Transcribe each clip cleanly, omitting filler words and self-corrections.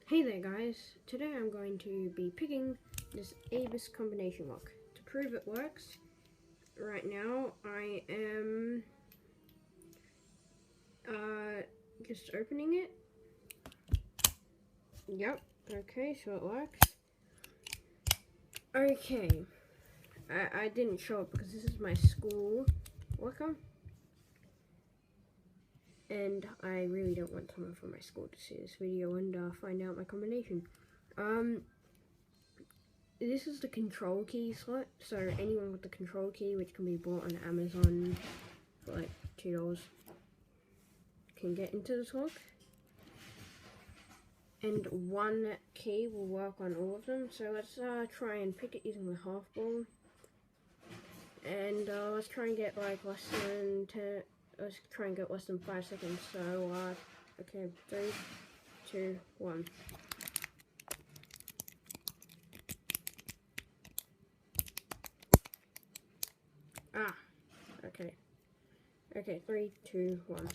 Hey there guys, today I'm going to be picking this Abyss combination lock. To prove it works, right now I am just opening it. Yep, okay, so it works. Okay, I didn't show it because this is my school locker. And I really don't want someone from my school to see this video and find out my combination. This is the control key slot, so anyone with the control key, which can be bought on Amazon for like $2, can get into this lock. And one key will work on all of them, so let's try and pick it using the half ball. And let's try and get like less than 5 seconds. So, okay, 3, 2, 1. Okay. Okay, 3, 2, 1.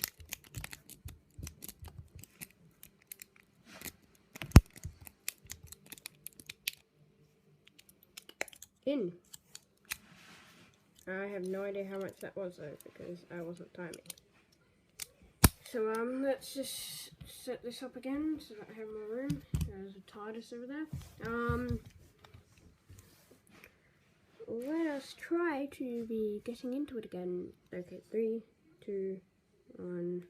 In. I have no idea how much that was though, because I wasn't timing. So let's just set this up again so that I have more room. There's a TARDIS over there. Let us try to be getting into it again. Okay, 3, 2, 1.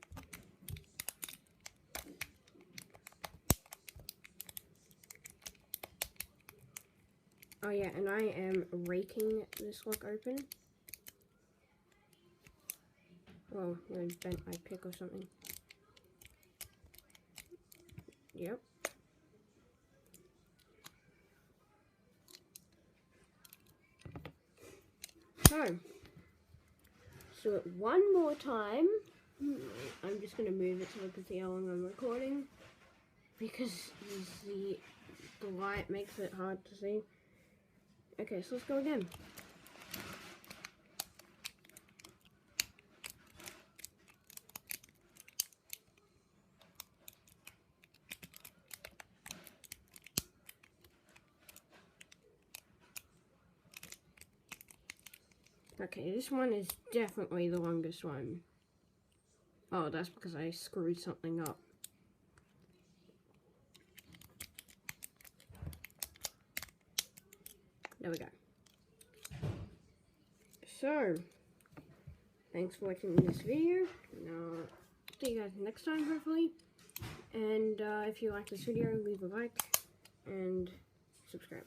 Oh yeah, and I am raking this lock open. Well, I bent my pick or something. Yep. So one more time. I'm just gonna move it so I can see how long I'm recording, because the light makes it hard to see. Okay, so let's go again. Okay, this one is definitely the longest one. Oh, that's because I screwed something up. There we go. So, thanks for watching this video, and I'll see you guys next time, hopefully. And if you like this video, leave a like and subscribe.